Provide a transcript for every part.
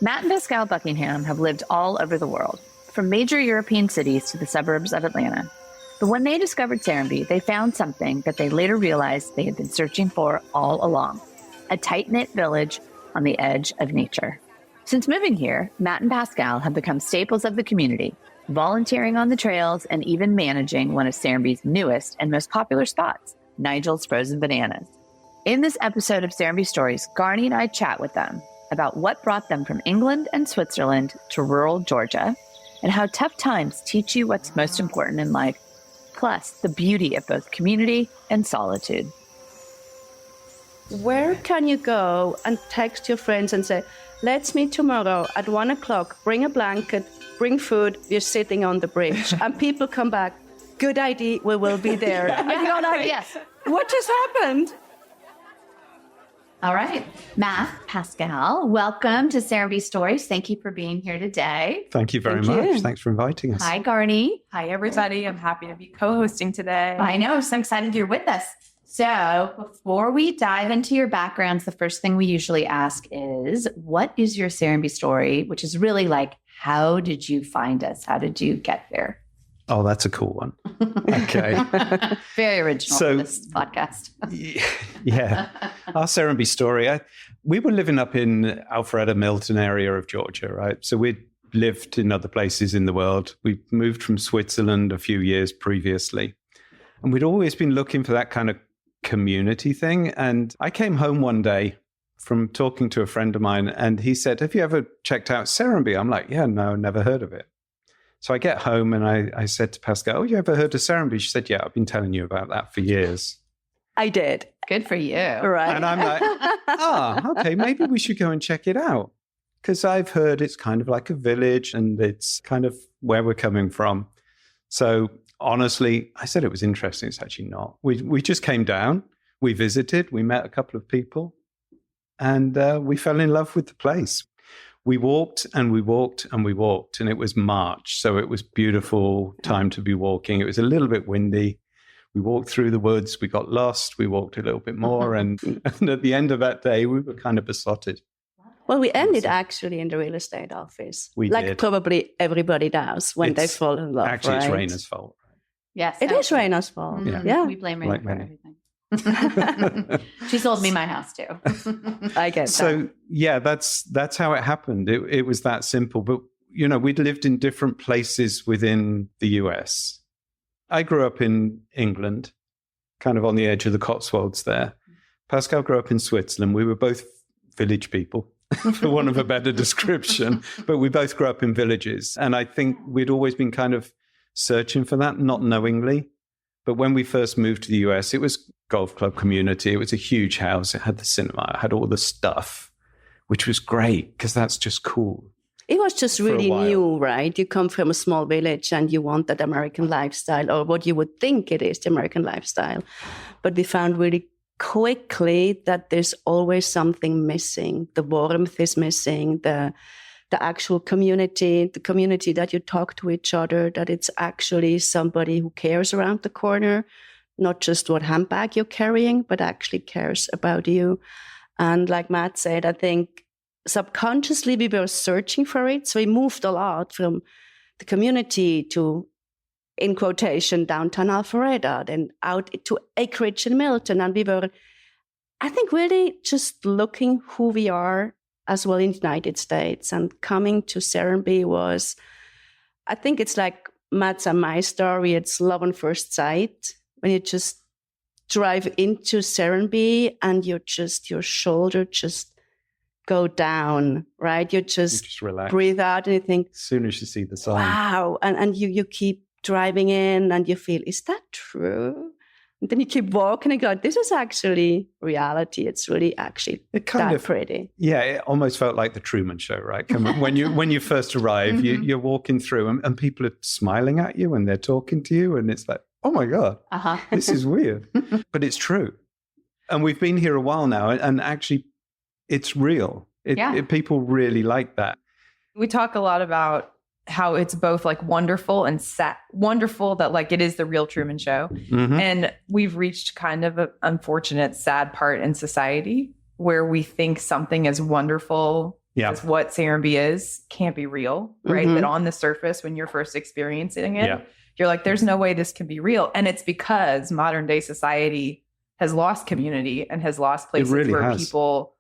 Matt and Pascale Buckingham have lived all over the world, from major European cities to the suburbs of Atlanta. But when they discovered Serenbe, they found something that they later realized they had been searching for all along: a tight-knit village on the edge of nature. Since moving here, Matt and Pascale have become staples of the community, volunteering on the trails and even managing one of Serenbe's newest and most popular spots, Nigel's Frozen Bananas. In this episode of Serenbe Stories, Garnie and I chat with them about what brought them from England and Switzerland to rural Georgia, and how tough times teach you what's most important in life, plus the beauty of both community and solitude. Where can you go and text your friends and say, let's meet tomorrow at 1:00, bring a blanket, bring food, you're sitting on the bridge. And people come back, good idea, we will be there. And you're like, Yes. what just happened? All right. Matt, Pascale, welcome to Serenbe Stories. Thank you for being here today. Thank you very Thank much. you. Thanks for inviting us. Hi, Garnie. Hi, everybody. I'm happy to be co-hosting today. I know. I'm so excited you're with us. So before we dive into your backgrounds, the first thing we usually ask is, what is your Serenbe story? Which is really like, how did you find us? How did you get there? Oh, that's a cool one. Okay. Very original for this podcast. Yeah. Our Serenbe story. We were living up in Alpharetta, Milton area of Georgia, right? So we'd lived in other places in the world. We moved from Switzerland a few years previously. And we'd always been looking for that kind of community thing. And I came home one day from talking to a friend of mine, and he said, have you ever checked out Serenbe? I'm like, yeah, no, never heard of it. So I get home and I said to Pascale, oh, you ever heard of Serenbe? She said, yeah, I've been telling you about that for years. I did. Good for you. Right. And I'm like, okay, maybe we should go and check it out. Because I've heard it's kind of like a village and it's kind of where we're coming from. So honestly, I said it was interesting. It's actually not. We just came down, we visited, we met a couple of people, and we fell in love with the place. We walked and we walked and we walked, and it was March, so it was beautiful time to be walking. It was a little bit windy. We walked through the woods, we got lost, we walked a little bit more, and at the end of that day, we were kind of besotted. Well, we ended actually in the real estate office. We like did. Probably everybody does when they fall in love, Actually, right? it's Raina's fault. Yes. It is Raina's fault. Mhm. Yeah. We blame Raina Like for many. everything. She sold me my house too. I get that. So yeah, that's how it happened. It was that simple. But we'd lived in different places within the US. I grew up in England, kind of on the edge of the Cotswolds there. Pascale grew up in Switzerland. We were both village people, for want of a better description. But we both grew up in villages. And I think we'd always been kind of searching for that, not knowingly. But when we first moved to the US, it was golf club community. It was a huge house. It had the cinema. It had all the stuff, which was great because that's just cool. It was just a really while. new, right? You come from a small village and you want that American lifestyle, or what you would think it is, the American lifestyle. But we found really quickly that there's always something missing. The warmth is missing, the actual community, the community that you talk to each other, that it's actually somebody who cares around the corner, not just what handbag you're carrying, but actually cares about you. And like Matt said, I think subconsciously we were searching for it. So we moved a lot from the community to, in quotation, downtown Alpharetta, then out to acreage in Milton. And we were, I think, really just looking who we are as well in the United States. And coming to Serenbe was, I think it's like Matt's and my story. It's love on first sight. When you just drive into Serenbe and your shoulder just go down, right? You just relax. Breathe out and you think, As soon as you see the sign. wow. And you keep driving in and you feel, is that true? And then you keep walking and go, this is actually reality. It's really actually It kind that of pretty. Yeah, it almost felt like the Truman Show, right? When you first arrive, you're walking through and people are smiling at you and they're talking to you, and it's like, oh my God, this is weird. But it's true. And we've been here a while now, and actually it's real. People really like that. We talk a lot about how it's both like wonderful and sad. Wonderful that like it is the real Truman Show. Mm-hmm. And we've reached kind of an unfortunate, sad part in society where we think something is wonderful Yeah. Because what Serenbe is can't be real, right? Mm-hmm. That on the surface, when you're first experiencing it, Yeah. you're like, there's no way this can be real. And it's because modern day society has lost community and has lost places really where has. people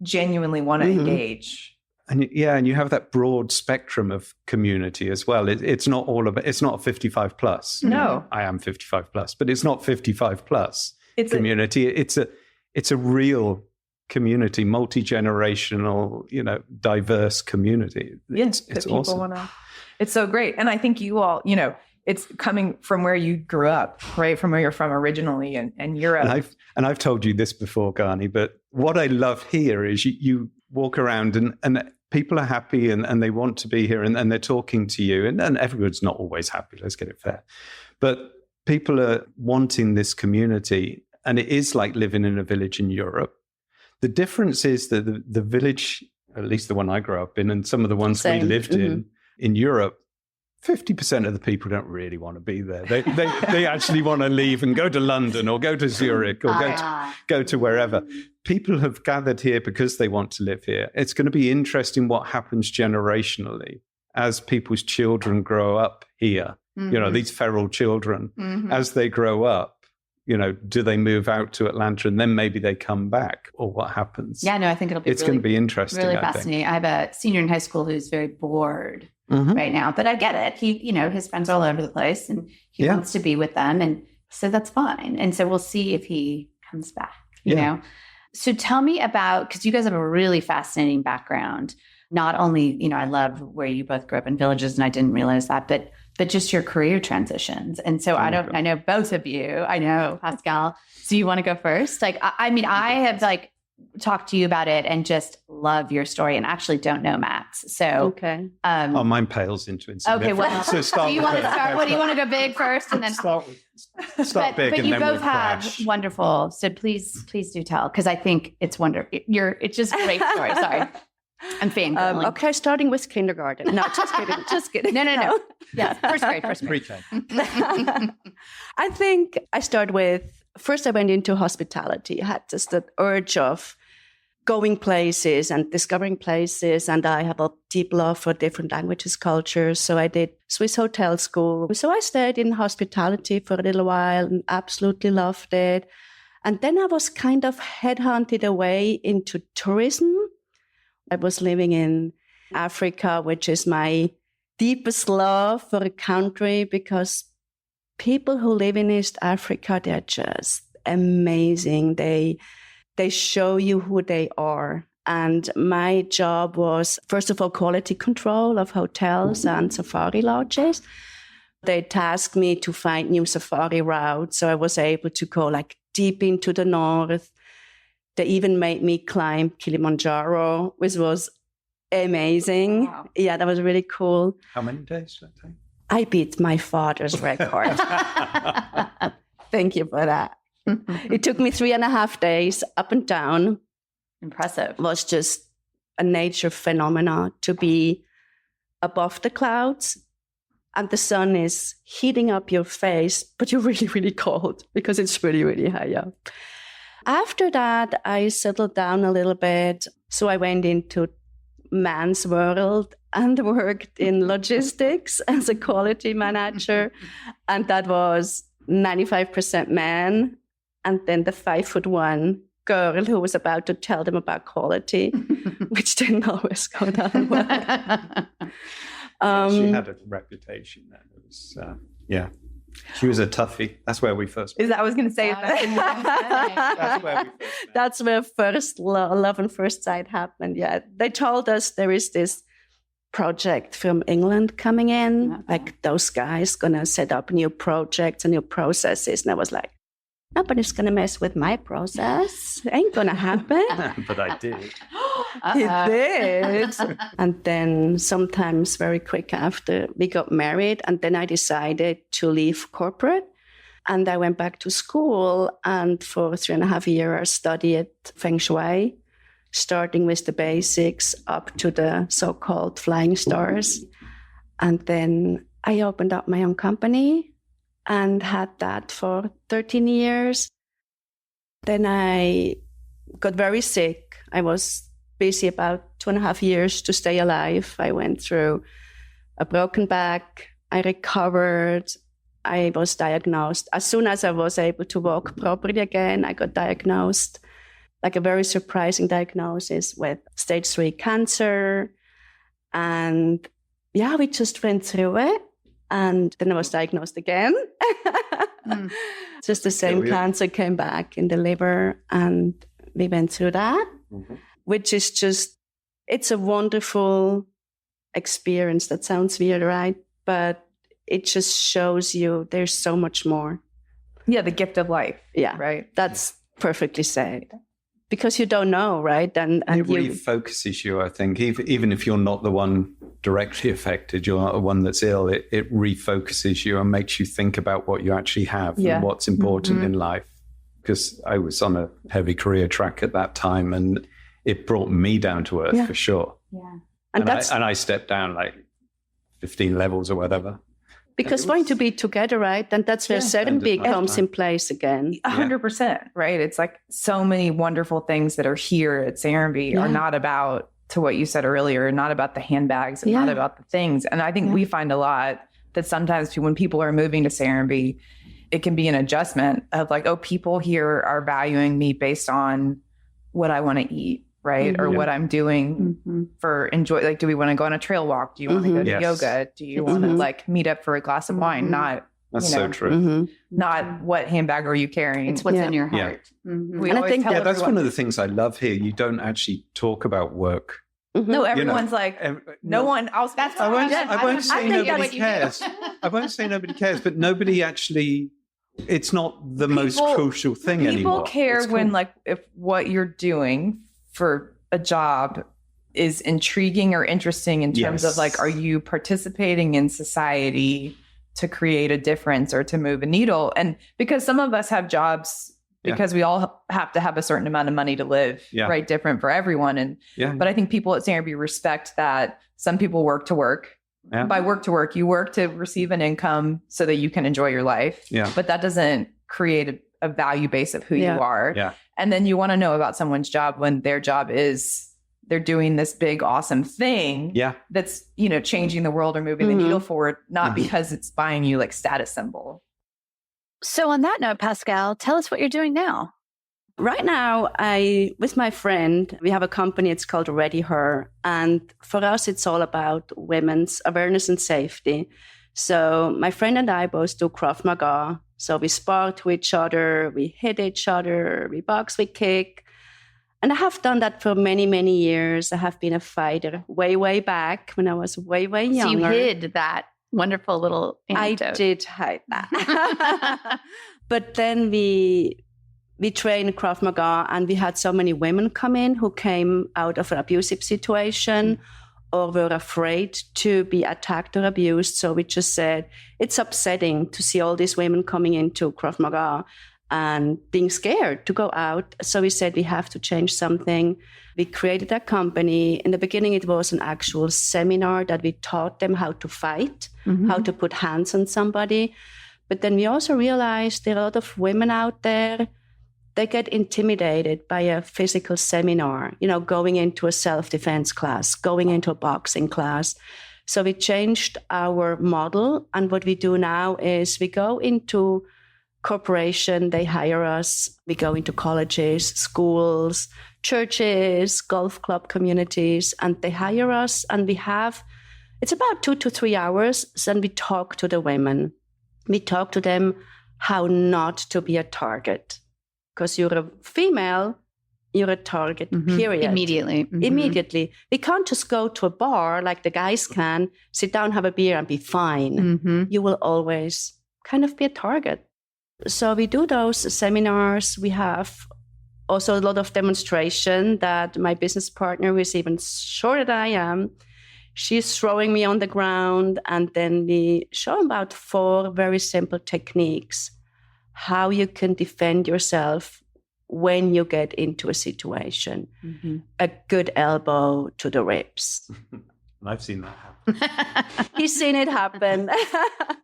genuinely want to Mhm. engage. And and you have that broad spectrum of community as well. It's not all about, it's not 55 plus. No, I am 55 plus, but it's not 55 plus it's community. It's a real community, multi-generational, diverse community. Yes, It's that people awesome. want to. It's so great. And I think you all, it's coming from where you grew up, right? From where you're from originally and Europe. And I've told you this before, Garnie, but what I love here is you walk around and people are happy and they want to be here and they're talking to you. And everyone's not always happy, let's get it fair. But people are wanting this community. And it is like living in a village in Europe. The difference is that the village, at least the one I grew up in, and some of the ones we lived in Europe, 50% of the people don't really want to be there. They actually want to leave and go to London or go to Zurich or go to wherever. People have gathered here because they want to live here. It's going to be interesting what happens generationally as people's children grow up here. These feral children, as they grow up. Do they move out to Atlanta and then maybe they come back, or what happens? Yeah, no, I think it's going to be interesting. Really fascinating. I have a senior in high school who's very bored right now, but I get it. He, his friends are all over the place and he wants to be with them. And so that's fine. And so we'll see if he comes back, you know? So tell me about, because you guys have a really fascinating background. Not only, I love where you both grew up in villages and I didn't realize that, but just your career transitions. And so I know both of you, I know Pascale. So you want to go first? Like, I have talked to you about it and just love your story and actually don't know Matt's. So, okay. Mine pales into insignificance. Okay, well, so you want to start? What do you want to go big first and then start big? But and you then both we'll have crash. wonderful. So please do tell, because I think it's wonderful. It's just a great story. Sorry. I'm fangirling. Okay, starting with kindergarten. No, just kidding. Just kidding. No. Yeah, first grade. Pre-K. I think I start with, first I went into hospitality. I had just that urge of going places and discovering places. And I have a deep love for different languages, cultures. So I did Swiss hotel school. So I stayed in hospitality for a little while and absolutely loved it. And then I was kind of headhunted away into tourism. I was living in Africa, which is my deepest love for a country, because people who live in East Africa, they're just amazing. They show you who they are. And my job was, first of all, quality control of hotels and safari lodges. They tasked me to find new safari routes. So I was able to go deep into the north. They even made me climb Kilimanjaro, which was amazing. Wow. Yeah, that was really cool. How many days did that take? I beat my father's record. Thank you for that. It took me 3.5 days up and down. Impressive. It was just a nature phenomena to be above the clouds. And the sun is heating up your face, but you're really, really cold because it's really, really high up. After that, I settled down a little bit. So I went into man's world and worked in logistics as a quality manager. And that was 95% man. And then the 5'1" girl who was about to tell them about quality, which didn't always go down well. She had a reputation then. It was, she was a toughie. That's where we first met. I was going to say that. That's where we first met. That's where first love and first sight happened. Yeah, they told us there is this project from England coming in. Okay. Those guys gonna set up new projects and new processes, and I was like, nobody's gonna mess with my process. Ain't gonna happen. But I did. He did. And then sometimes very quick after we got married, and then I decided to leave corporate. And I went back to school, and for 3.5 years I studied Feng Shui, starting with the basics up to the so-called flying stars. And then I opened up my own company and had that for 13 years. Then I got very sick. I was busy about 2.5 years to stay alive. I went through a broken back. I recovered. I was diagnosed. As soon as I was able to walk properly again, I got diagnosed, like a very surprising diagnosis with stage 3 cancer. And yeah, we just went through it. And then I was diagnosed again. Just the same cancer came back in the liver, and we went through that, which is just, it's a wonderful experience. That sounds weird, right? But it just shows you there's so much more. Yeah, the gift of life. Yeah, right. That's perfectly said. Because you don't know, right? And it refocuses you, I think. Even if you're not the one directly affected, you're not the one that's ill, it refocuses you and makes you think about what you actually have and what's important in life. Because I was on a heavy career track at that time, and it brought me down to earth for sure. Yeah. And I stepped down like 15 levels or whatever. Because wanting to be together, right? And that's where Serenbe comes in place again. 100%, right? It's like so many wonderful things that are here at Serenbe are not about, to what you said earlier, not about the handbags and not about the things. And I think we find a lot that sometimes when people are moving to Serenbe, it can be an adjustment of like, oh, people here are valuing me based on what I want to eat. Right. Or what I'm doing for enjoy. Like, do we want to go on a trail walk? Do you want to go to yoga? Do you want to like meet up for a glass of wine? Not, that's so true. Not what handbag are you carrying? It's what's in your heart. We and I think that's one of the things I love here. You don't actually talk about work. No, everyone's like, no one. I won't say nobody cares. I won't say nobody cares, but nobody actually. It's not the most crucial thing anymore. People care when like if what you're doing for a job is intriguing or interesting in terms of like, are you participating in society to create a difference or to move a needle? And because some of us have jobs because we all have to have a certain amount of money to live, right? Different for everyone. And but I think people at Serenbe respect that some people work to work. Yeah. By work to work, you work to receive an income so that you can enjoy your life. Yeah. But that doesn't create a value base of who you are. Yeah. And then you want to know about someone's job when their job is they're doing this big, awesome thing that's, you know, changing the world or moving the needle forward, not because it's buying you like status symbol. So on that note, Pascale, tell us what you're doing now. Right now, with my friend, we have a company, it's called Ready Her. And for us, it's all about women's awareness and safety. So my friend and I both do Krav Maga. So we spar to each other, we hit each other, we box, we kick. And I have done that for many, many years. I have been a fighter way back when I was way younger. So you hid that wonderful little anecdote. I did hide that. But then we trained Krav Maga, and we had so many women come in who came out of an abusive situation or were afraid to be attacked or abused. So we just said, it's upsetting to see all these women coming into Krav Maga and being scared to go out. So we said, we have to change something. We created a company. In the beginning, it was an actual seminar that we taught them how to fight, how to put hands on somebody. But then we also realized there are a lot of women out there, they get intimidated by a physical seminar, you know, going into a self-defense class, going into a boxing class. So we changed our model. And what we do now is we go into corporation, they hire us. We go into colleges, schools, churches, golf club communities, and they hire us. And it's about 2 to 3 hours. Then we talk to the women. We talk to them how not to be a target. Because you're a female, you're a target, period. Immediately. We can't just go to a bar like the guys can, sit down, have a beer, and be fine. You will always kind of be a target. So we do those seminars. We have also a lot of demonstration that my business partner, who is even shorter than I am, she's throwing me on the ground. And then we show about 4 very simple techniques how you can defend yourself when you get into a situation. A good elbow to the ribs. I've seen that happen. He's seen it happen.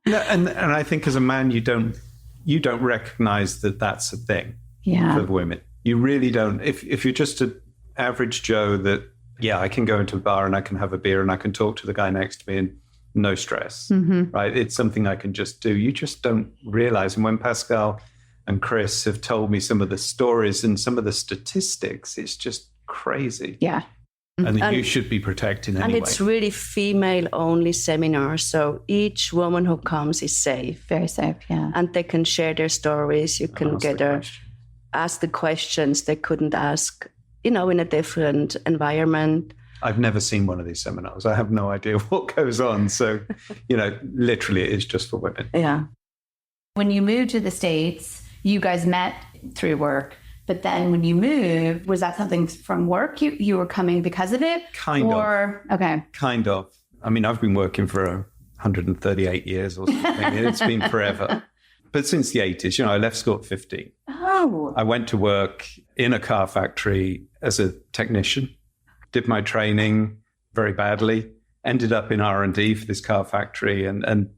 No, and I think as a man, you don't recognize that that's a thing for women. You really don't. If you're just an average Joe that yeah, I can go into a bar and I can have a beer and I can talk to the guy next to me and no stress, right? It's something I can just do. You just don't realize. And when Pascale and Chris have told me some of the stories and some of the statistics, it's just crazy. Yeah. And you should be protected anyway. And it's really female-only seminars, so each woman who comes is safe. Very safe, yeah. And they can share their stories. You can ask the questions they couldn't ask, in a different environment. I've never seen one of these seminars. I have no idea what goes on. So, literally it is just for women. Yeah. When you moved to the States, you guys met through work. But then when you moved, was that something from work? You were coming because of it? Kind of. Okay. Kind of. I mean, I've been working for 138 years or something. And it's been forever. But since the 80s, I left school at 15. Oh. I went to work in a car factory as a technician, did my training very badly, ended up in R&D for this car factory. And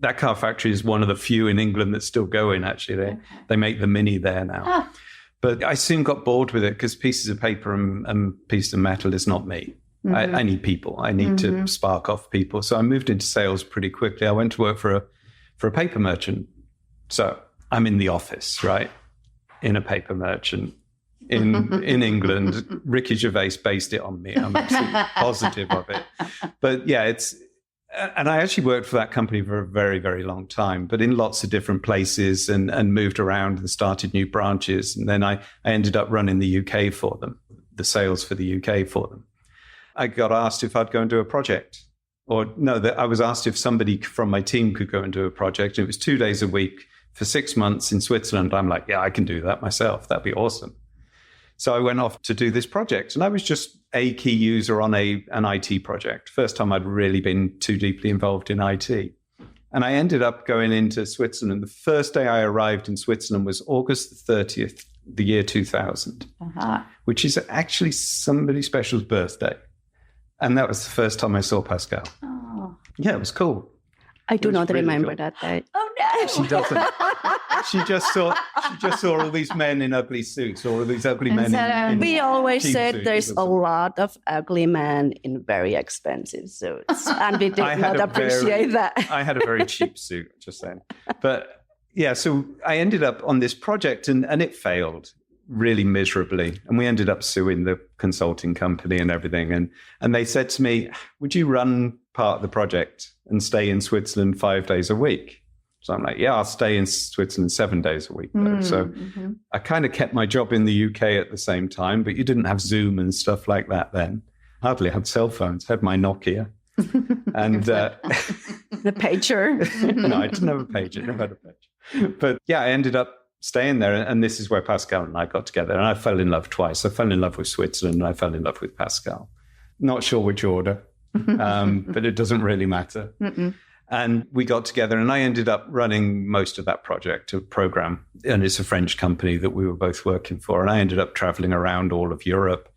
that car factory is one of the few in England that's still going, actually. They make the Mini there now. Ah. But I soon got bored with it because pieces of paper and pieces of metal is not me. I need people. I need to spark off people. So I moved into sales pretty quickly. I went to work for a paper merchant. So I'm in the office, right? In a paper merchant in England. Ricky Gervais based it on me. I'm absolutely positive of it. But yeah, and I actually worked for that company for a very, very long time, but in lots of different places and moved around and started new branches. And then I ended up running the UK for them, the sales for the UK for them. I got asked if I'd go and do a project. I was asked if somebody from my team could go and do a project. It was 2 days a week for 6 months in Switzerland. I'm like, yeah, I can do that myself. That'd be awesome. So I went off to do this project, and I was just a key user on an IT project. First time I'd really been too deeply involved in IT. And I ended up going into Switzerland. The first day I arrived in Switzerland was August the 30th, the year 2000, which is actually somebody special's birthday. And that was the first time I saw Pascale. Oh. Yeah, it was cool. I do not remember that day. Oh no, she doesn't. She just saw all these men in ugly suits, or all these ugly men. In we always said there's a lot of ugly men in very expensive suits, and we did not appreciate that. I had a very cheap suit, just saying. But yeah, so I ended up on this project, and it failed really miserably, and we ended up suing the consulting company and everything. And they said to me, "Would you run part of the project and stay in Switzerland 5 days a week?" So I'm like, yeah, I'll stay in Switzerland 7 days a week. So I kind of kept my job in the UK at the same time, but you didn't have Zoom and stuff like that then. Hardly had cell phones, had my Nokia. And the pager. No, I didn't have a pager, never had a pager. But yeah, I ended up staying there. And this is where Pascale and I got together. And I fell in love twice. I fell in love with Switzerland and I fell in love with Pascale. Not sure which order, but it doesn't really matter. And we got together and I ended up running most of that project, a program. And it's a French company that we were both working for. And I ended up traveling around all of Europe.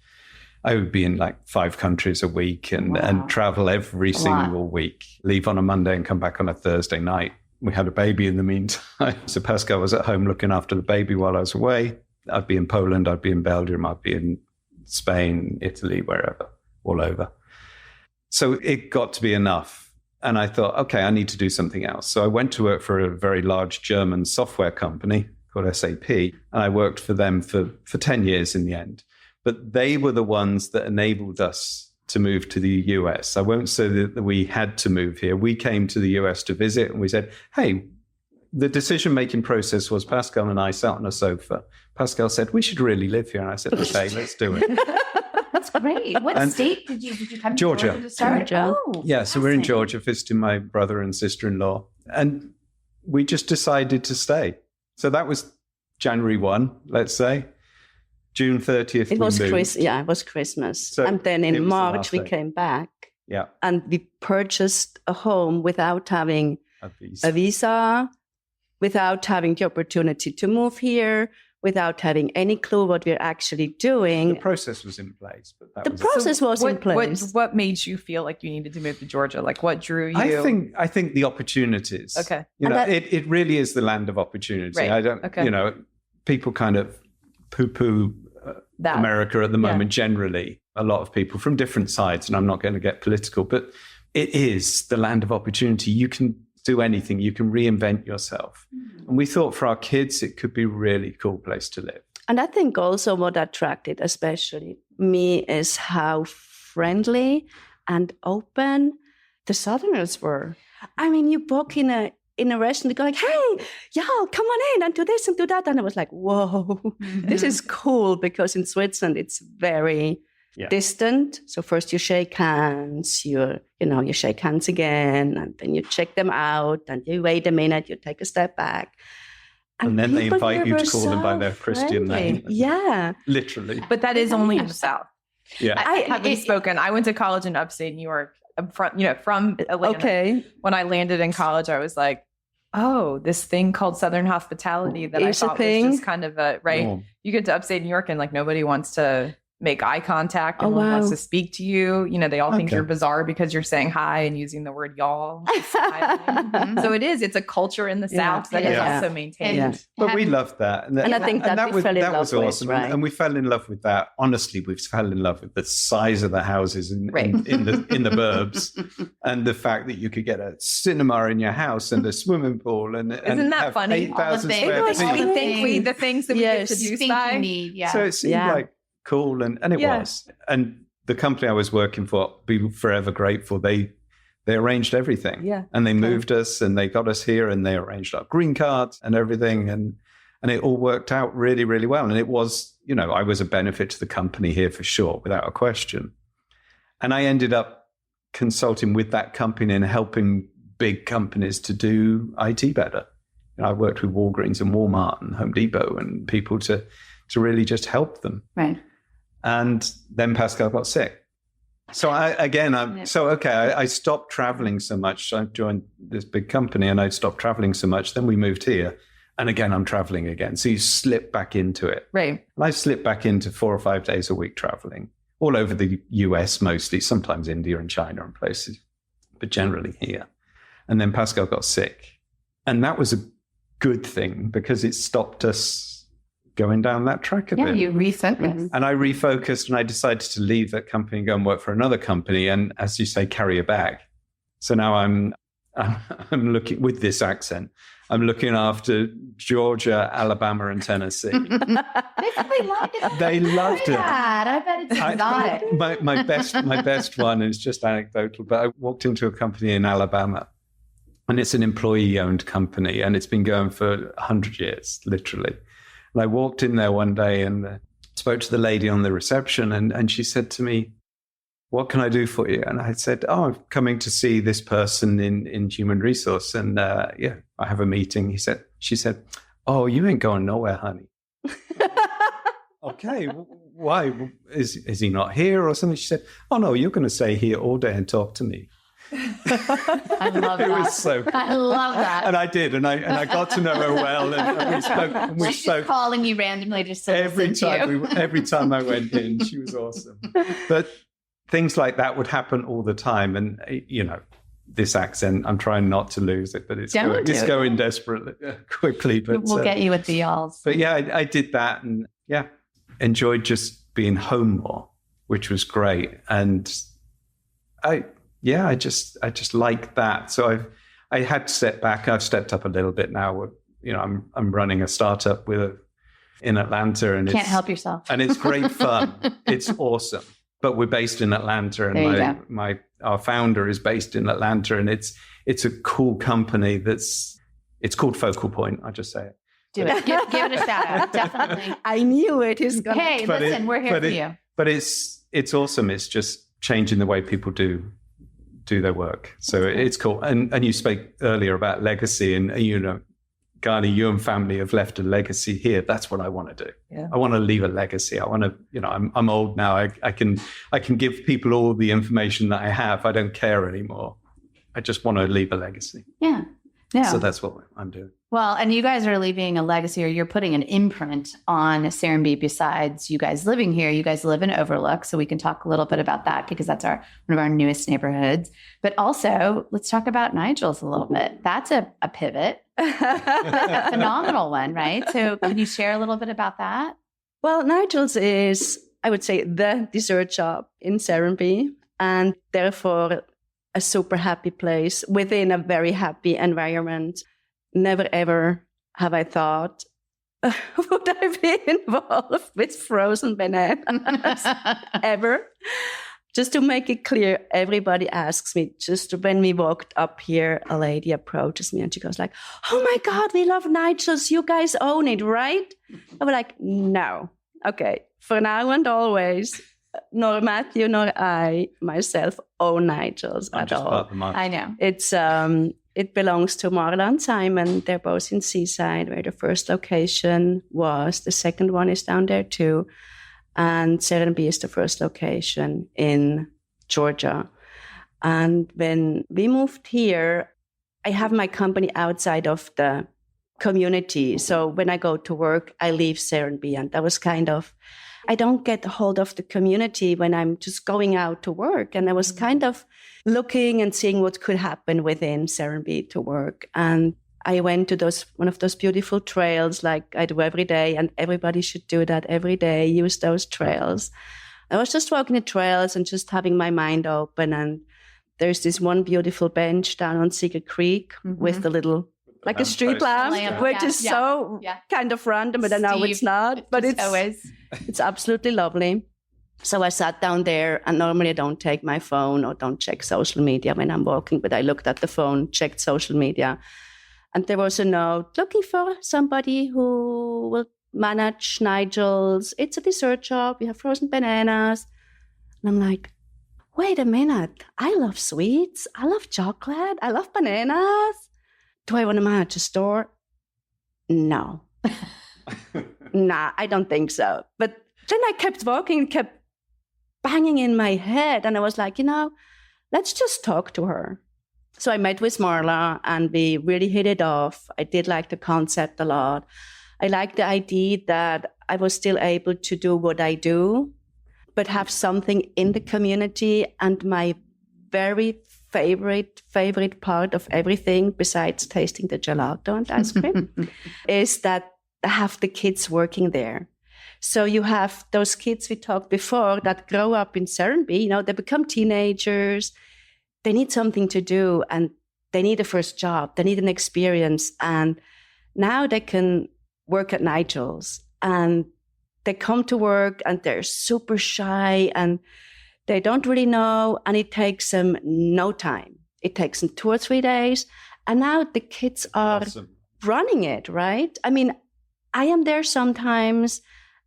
I would be in like 5 countries a week and travel every single week, leave on a Monday and come back on a Thursday night. We had a baby in the meantime. So Pascale was at home looking after the baby while I was away. I'd be in Poland, I'd be in Belgium, I'd be in Spain, Italy, wherever, all over. So it got to be enough. And I thought, okay, I need to do something else. So I went to work for a very large German software company called SAP. And I worked for them for 10 years in the end. But they were the ones that enabled us to move to the US. I won't say that we had to move here. We came to the US to visit and we said, hey, the decision-making process was Pascale and I sat on a sofa. Pascale said, we should really live here. And I said, okay, let's do it. That's great. What state did you come to? Georgia. To start? Georgia. Oh, yeah, so we're in Georgia visiting my brother and sister-in-law. And we just decided to stay. So that was January 1, let's say. June 30th, it was moved. It was Christmas. So and then in March, we came back. Yeah. And we purchased a home without having a visa, without having the opportunity to move here, without having any clue what we're actually doing. The process was in place. But the process was in place. What made you feel like you needed to move to Georgia? Like what drew you? I think the opportunities. Okay. It really is the land of opportunity. Right. I don't, people kind of poo-poo America at the moment generally. a lot of people from different sides, and I'm not going to get political, but it is the land of opportunity. You can do anything. You can reinvent yourself. And we thought for our kids, it could be a really cool place to live. And I think also what attracted especially me is how friendly and open the Southerners were. I mean, you walk in a restaurant, they go like, hey, y'all, come on in and do this and do that. And I was like, whoa, this is cool, because in Switzerland, it's very distant. So first you shake hands, you shake hands again, and then you check them out, and you wait a minute, you take a step back. And then they invite you to call them by their Christian name. Yeah. Literally. But that is only in the South. Yeah. I went to college in upstate New York, from Atlanta. Okay. When I landed in college, I was like, oh, this thing called Southern hospitality that I thought was just kind of you get to upstate New York and like nobody wants to make eye contact. No one wants to speak to you. You know, they all think you're bizarre because you're saying hi and using the word y'all. So it's a culture in the South that is also maintained. But we loved that. And I think that we fell in love with, awesome. right? And we fell in love with that. Honestly, we fell in love with the size of the houses in the burbs, and the fact that you could get a cinema in your house and a swimming pool. Isn't that funny? 8,000 square feet. The things that we get to do. So it seemed like cool, and it was. And the company I was working for, be forever grateful, they arranged everything. Yeah. And they moved us, and they got us here, and they arranged our green cards and everything, and it all worked out really, really well. And it was, I was a benefit to the company here for sure, without a question. And I ended up consulting with that company and helping big companies to do IT better. I worked with Walgreens and Walmart and Home Depot and people to really just help them. Right. And then Pascale got sick. So I stopped traveling so much. I joined this big company and I stopped traveling so much. Then we moved here. And again, I'm traveling again. So you slip back into it. Right. And I slipped back into 4 or 5 days a week traveling all over the US mostly, sometimes India and China and places, but generally here. And then Pascale got sick. And that was a good thing because it stopped us going down that track a bit. Yeah, you refocused. And I refocused and I decided to leave that company and go and work for another company. And as you say, carry a bag. So now I'm looking, with this accent, I'm looking after Georgia, Alabama, and Tennessee. They loved it. They loved it. I bet it's exotic. My best one is just anecdotal, but I walked into a company in Alabama, and it's an employee-owned company, and it's been going for 100 years, literally. And I walked in there one day and spoke to the lady on the reception, and she said to me, "What can I do for you?" And I said, "Oh, I'm coming to see this person in human resource, and I have a meeting." She said, "Oh, you ain't going nowhere, honey." Okay, why? Is he not here or something? She said, "Oh no, you're going to stay here all day and talk to me." I love that. It was so cool. I love that. And I did, and I got to know her well, and we spoke. And we She's spoke calling you randomly just to every listen to you. time. Every time I went in, she was awesome. But things like that would happen all the time, and this accent, I'm trying not to lose it, but it's going desperately quickly. But we'll get you with the y'alls. But yeah, I did that, and enjoyed just being home more, which was great. And I just like that. So I had to step back. I've stepped up a little bit now. I'm running a startup in Atlanta, and can't help yourself. And it's great fun. It's awesome. But we're based in Atlanta, and our founder is based in Atlanta, and it's a cool company it's called Focal Point. I'll just say it. Do it. Give it a shout out. Definitely. I knew it is going. Hey, listen, we're here for you. But it's awesome. It's just changing the way people do their work. So it's cool. And you spoke earlier about legacy, and Garnie, you and family have left a legacy here. That's what I want to do. Yeah. I want to leave a legacy. I want to, I'm old now. I can give people all the information that I have. I don't care anymore. I just want to leave a legacy. Yeah. Yeah. So that's what I'm doing. Well, and you guys are leaving a legacy, or you're putting an imprint on Serenbe. Besides you guys living here, you guys live in Overlook. So we can talk a little bit about that because that's one of our newest neighborhoods. But also, let's talk about Nigel's a little bit. That's a pivot. A phenomenal one, right? So can you share a little bit about that? Well, Nigel's is I would say, the dessert shop in Serenbe, and therefore a super happy place within a very happy environment. Never ever have I thought, would I be involved with frozen bananas ever? Just to make it clear, everybody asks me, just when we walked up here, a lady approaches me and she goes like, oh my God, we love Nigel's. You guys own it, right? I was like, no. Okay, for now and always, nor Matthew nor I myself own Nigel's at all. I know. It belongs to Marla and Simon. They're both in Seaside, where the first location was. The second one is down there too. And Serenbe is the first location in Georgia. And when we moved here, I have my company outside of the community. So when I go to work, I leave Serenbe. And that was kind of, I don't get a hold of the community when I'm just going out to work. And I was kind of looking and seeing what could happen within Serenbe to work. And I went to one of those beautiful trails like I do every day, and everybody should do that every day, use those trails. I was just walking the trails and just having my mind open. And there's this one beautiful bench down on Secret Creek with the little, like a street lamp, which is so kind of random, but I know it's not. But it's absolutely lovely. So I sat down there, and normally I don't take my phone or don't check social media when I'm walking, but I looked at the phone, checked social media. And there was a note looking for somebody who will manage Nigel's. It's a dessert shop. We have frozen bananas. And I'm like, wait a minute. I love sweets. I love chocolate. I love bananas. Do I want to manage a store? No. Nah, I don't think so. But then I kept walking and kept banging in my head. And I was like, let's just talk to her. So I met with Marla and we really hit it off. I did like the concept a lot. I liked the idea that I was still able to do what I do, but have something in the community. And my very favorite part of everything, besides tasting the gelato and ice cream, is that I have the kids working there. So you have those kids we talked before that grow up in Serenbe, they become teenagers. They need something to do and they need a first job. They need an experience. And now they can work at Nigel's and they come to work and they're super shy and they don't really know. And it takes them no time. It takes them 2 or 3 days. And now the kids are running it, right? I mean, I am there sometimes.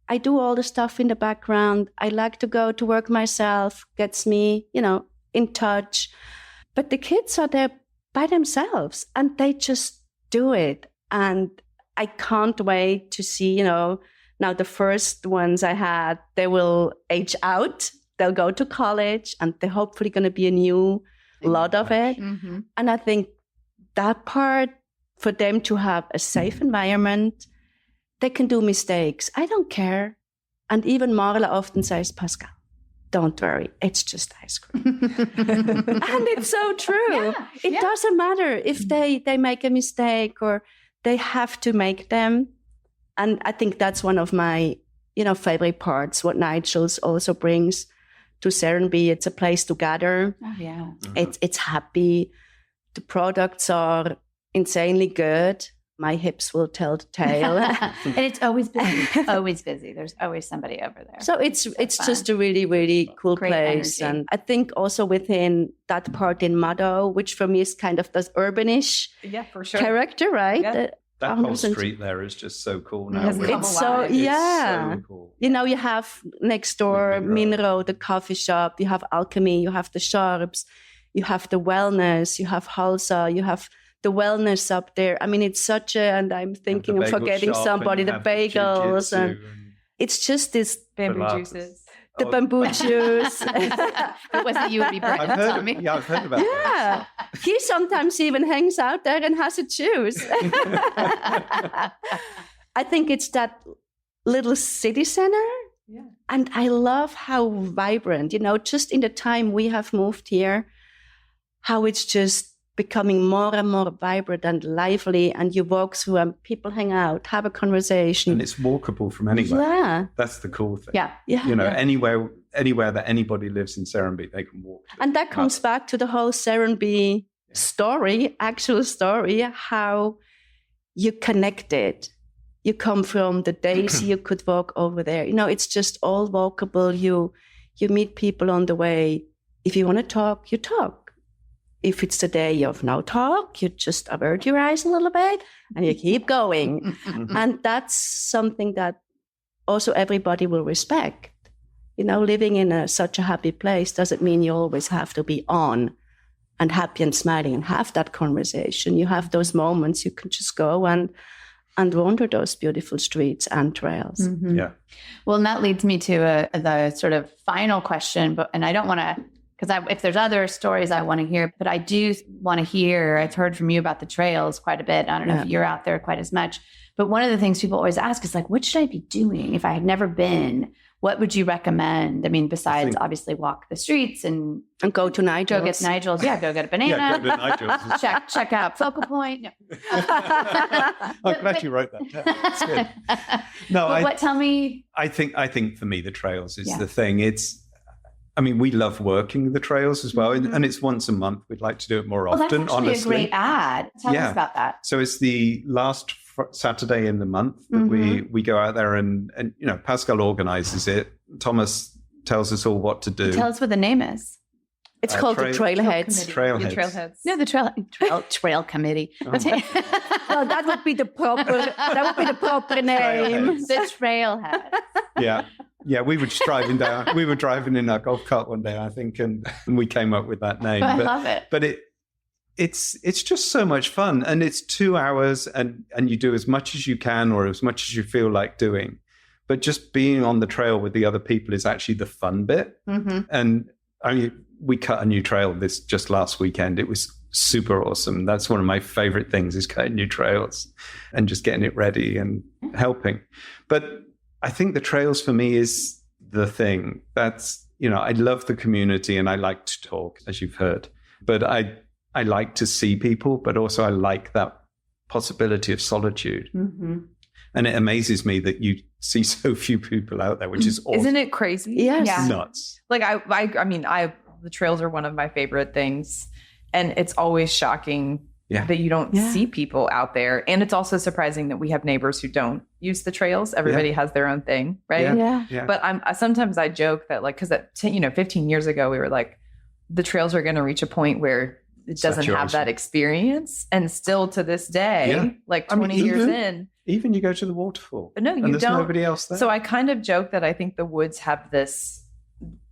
I do all the stuff in the background. I like to go to work myself, gets me, in touch. But the kids are there by themselves and they just do it. And I can't wait to see, now the first ones I had, they will age out. They'll go to college and they're hopefully going to be a new lot of it. Mm-hmm. And I think that part, for them to have a safe environment, they can do mistakes. I don't care. And even Marla often says, Pascale, don't worry, it's just ice cream. And it's so true. It doesn't matter if they make a mistake or they have to make them. And I think that's one of my, favorite parts, what Nigel's also brings to Serenbe. It's a place to gather. Oh, yeah. Mm-hmm. It's happy. The products are insanely good. My hips will tell the tale. And it's always busy. Always busy. There's always somebody over there. So it's just a really, really cool great place. Energy. And I think also within that part in Mado, which for me is kind of this urbanish for sure. character, right? Yeah. That whole street there is just so cool now. It's so cool. You have next door Minro, the coffee shop, you have Alchemy, you have the Sharps, you have the Wellness, you have Halsa, you have the Wellness up there. I mean, it's such and I'm thinking of forgetting somebody, the bagels. And it's just this bamboo juices. The bamboo juice. It wasn't you would be bringing that on me. Yeah, I've heard about that. He sometimes even hangs out there and has a juice. I think it's that little city center. Yeah. And I love how vibrant, just in the time we have moved here, how it's just becoming more and more vibrant and lively, and you walk through and people hang out, have a conversation. And it's walkable from anywhere. Yeah. That's the cool thing. Yeah. Anywhere that anybody lives in Serenbe, they can walk. And that comes back to the whole Serenbe story, actual story, how you connected. You come from the days you could walk over there. It's just all walkable. You meet people on the way. If you want to talk, you talk. If it's the day of no talk, you just avert your eyes a little bit and you keep going. And that's something that also everybody will respect. Living in such a happy place doesn't mean you always have to be on and happy and smiling and have that conversation. You have those moments you can just go and wander those beautiful streets and trails. Mm-hmm. Yeah. Well, and that leads me to the sort of final question, and I don't want to, because if there's other stories I want to hear, but I do want to hear, I've heard from you about the trails quite a bit. I don't know if you're out there quite as much, but one of the things people always ask is like, what should I be doing if I had never been? What would you recommend? I mean, besides obviously walk the streets and go to Nigel's. Go get Nigel's. Yeah, go get a banana. Yeah, go to Nigel's. check out Focal Point. No. I'm glad you wrote that down. That's good. No, tell me. I think for me, the trails is the thing. We love working the trails as well. And it's once a month. We'd like to do it more often, that's actually honestly. A great ad. Tell us about that. So it's the last Saturday in the month that we go out there and Pascale organizes it. Thomas tells us all what to do. Tell us what the name is. It's called the Trailheads. Trailheads. No, the Trail Committee. Well, that would be the proper name. The Trailhead. Yeah, we were just driving down. We were driving in our golf cart one day, I think, and we came up with that name. I love it. But it's just so much fun, and it's 2 hours, and you do as much as you can or as much as you feel like doing. But just being on the trail with the other people is actually the fun bit. Mm-hmm. And we cut a new trail just last weekend. It was super awesome. That's one of my favorite things is cutting new trails and just getting it ready and helping. But I think the trails for me is the thing. That's, I love the community and I like to talk, as you've heard. But I like to see people, but also I like that possibility of solitude. Mm-hmm. And it amazes me that you see so few people out there, which is awesome. Isn't it crazy? Yes. Yeah. Nuts. Like the trails are one of my favorite things. And it's always shocking that you don't see people out there. And it's also surprising that we have neighbors who don't use the trails. Everybody has their own thing, right? Yeah. But sometimes I joke that like, because 15 years ago, we were like, the trails are going to reach a point where it doesn't have that experience. And still to this day, like 20 years in. Even you go to the waterfall. No, you there's don't. Nobody else there. So I kind of joke that I think the woods have this,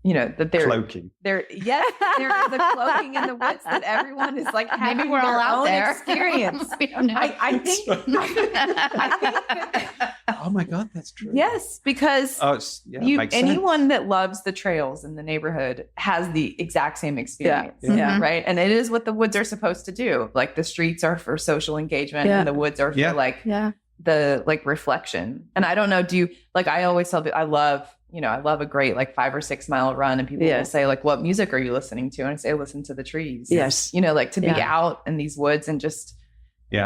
that they're cloaking. There is a cloaking in the woods that everyone is like having Maybe we're all their out own there. experience. We don't know. I think Oh my God, that's true. yes, because makes anyone sense. that loves the trails in the neighborhood has the exact same experience. Yeah. Right. And it is what the woods are supposed to do. Like the streets are for social engagement and the woods are for the like reflection. And I don't know, do you like, I always tell I love a great like 5 or 6 mile run, and people will say like, what music are you listening to? And I say, listen to the trees. Yes. Like to be out in these woods and just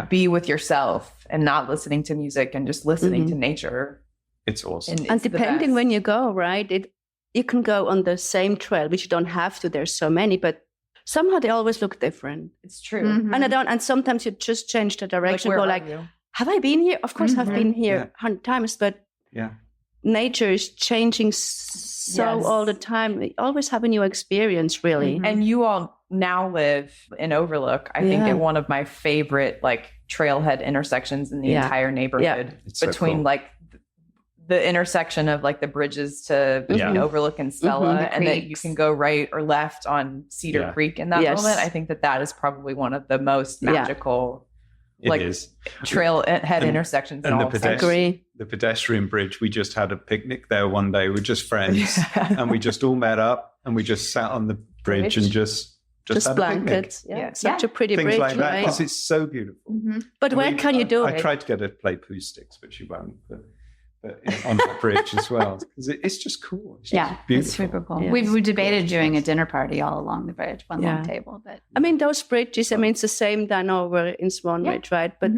be with yourself and not listening to music and just listening to nature. It's awesome. And depending when you go, right, you can go on the same trail, which you don't have to. There's so many, but somehow they always look different. It's true. Mm-hmm. And sometimes you just change the direction. Like, have I been here? Of course I've been here 100 times, but nature is changing all the time. We always have a new experience, really. Mm-hmm. And you all now live in Overlook. I think at one of my favorite like trailhead intersections in the entire neighborhood between like the intersection of like the bridges to between Overlook and Stella, and that you can go right or left on Cedar Creek in that moment. I think that is probably one of the most magical trailhead intersections. And the pedestrian bridge, we just had a picnic there one day. We're just friends and we just all met up and we just sat on the bridge and just had blankets. a picnic. Such a pretty Things bridge, like that, right? because it's so beautiful. But where can you do it? I tried to get her to play poo sticks, but she won't. on that bridge as well, because it's just cool. It's just beautiful. It's super cool. Yeah. We debated doing a dinner party all along the bridge, one long table. But I mean, those bridges, I mean, it's the same done over in Swan Ridge, right? But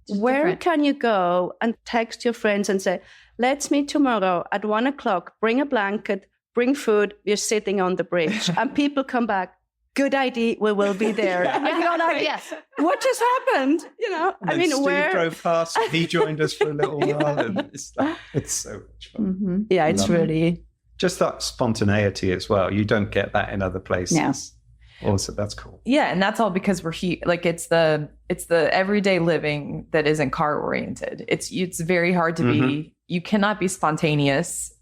where different. can you go and text your friends and say, let's meet tomorrow at 1:00, bring a blanket, bring food, we're sitting on the bridge. And people come back, good idea, we will be there. And you're like, yes. what just happened? You know, And I mean, Steve where... drove past, and he joined us for a little while. And it's so much fun. Yeah, it's Love it. really... Just that spontaneity as well. You don't get that in other places. No. Also, that's cool. Yeah, and that's all because we're like it's the everyday living that isn't car oriented. It's very hard to be. You cannot be spontaneous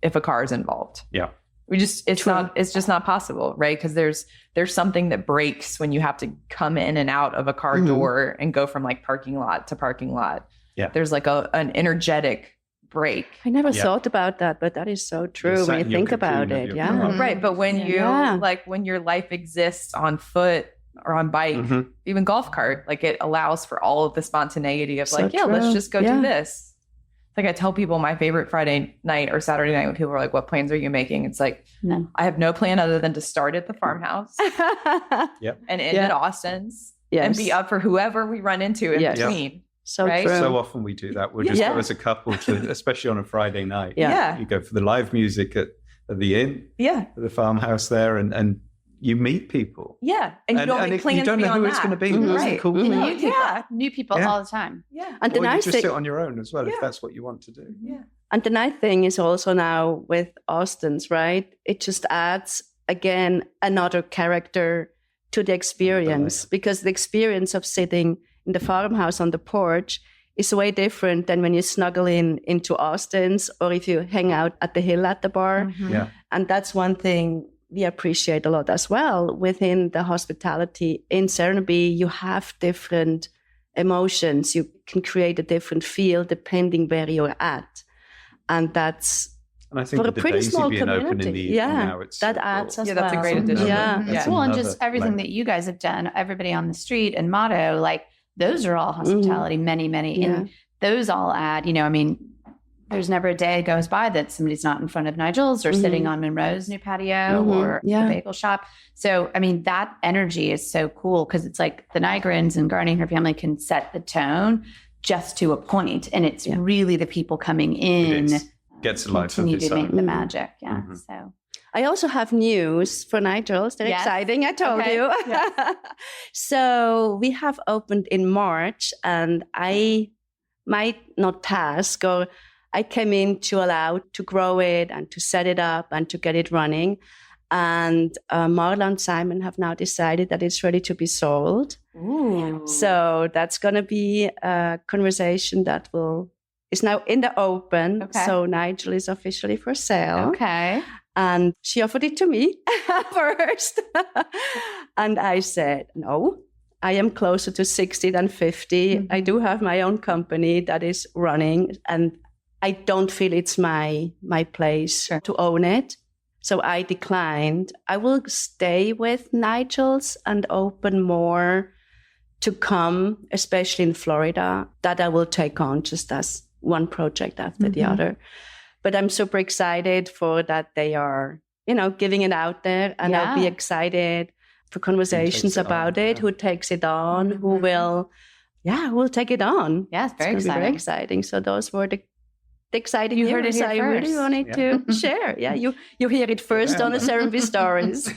if a car is involved. Yeah, it's just not possible, right? Because there's something that breaks when you have to come in and out of a car door and go from like parking lot to parking lot. Yeah, there's like an energetic break. I never thought about that, but that is so true when you think about it. Yeah. Right. But when when your life exists on foot or on bike, even golf cart, like it allows for all of the spontaneity of So true. let's just go do this. Like I tell people my favorite Friday night or Saturday night when people are like, what plans are you making? It's like, None. I have no plan other than to start at the farmhouse and end at Austin's and be up for whoever we run into in between. So right? true. So often we do that. We'll just go as a couple to, especially on a Friday night. Yeah. You go for the live music at the inn, at the farmhouse there, and you meet people. Yeah. And you don't make plans you don't know who beyond it's going to be. that. That's the cool thing. New people all the time. Yeah. And the Or you nice just thing, sit on your own as well if that's what you want to do. Yeah. and the nice thing is also now with Austin's, right? It just adds again another character to the experience, because the experience of sitting in the farmhouse on the porch is way different than when you snuggle into Austin's or if you hang out at the hill at the bar. Yeah. And that's one thing we appreciate a lot as well. Within the hospitality in Serenbe, you have different emotions. You can create a different feel depending where you're at. And that's And I think for a with the pretty Daisy small being community. open in the evening now, it's that so adds cool. as Yeah, well. that's a great addition. Yeah. That's Well, and another, just everything that you guys have done, everybody on the street and motto, like those are all hospitality, many. And those all add, I mean, there's never a day goes by that somebody's not in front of Nigel's or sitting on Monroe's new patio or the bagel shop. So, I mean, that energy is so cool because it's like the Nigrans and Garnie and her family can set the tone just to a point. And it's really the people coming in gets a life of continue its to make own. the magic. Yeah. So I also have news for Nigel's. They're exciting, I told you. Yes. So we have opened in March, and I might not task, or I came in to allow to grow it and to set it up and to get it running. And Marla and Simon have now decided that it's ready to be sold. Ooh. So that's going to be a conversation that is now in the open. Okay. So Nigel is officially for sale. Okay. And she offered it to me first. And I said, no, I am closer to 60 than 50. I do have my own company that is running, and I don't feel it's my place to own it. So I declined. I will stay with Nigel's and open more to come, especially in Florida, that I will take on just as one project after the other. But I'm super excited for that they are, giving it out there. And I'll be excited for conversations about it, who takes it on, who will take it on. Yeah, it's very It's exciting. very exciting. So those were the exciting You news heard it here I really first. wanted to share. Yeah, you hear it first on the Serenbe Stories.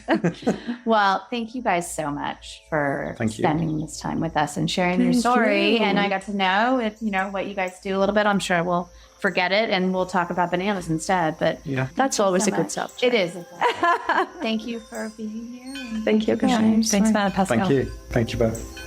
Well, thank you guys so much for Thank you. spending this time with us and sharing your story. you. And I got to know what you guys do a little bit. I'm sure we'll forget it and we'll talk about bananas instead. But That's always so a good much. subject. It is. Thank you for being here. And Thank you, guys. Thanks, Matt Pascale. Thank you. Thank you both.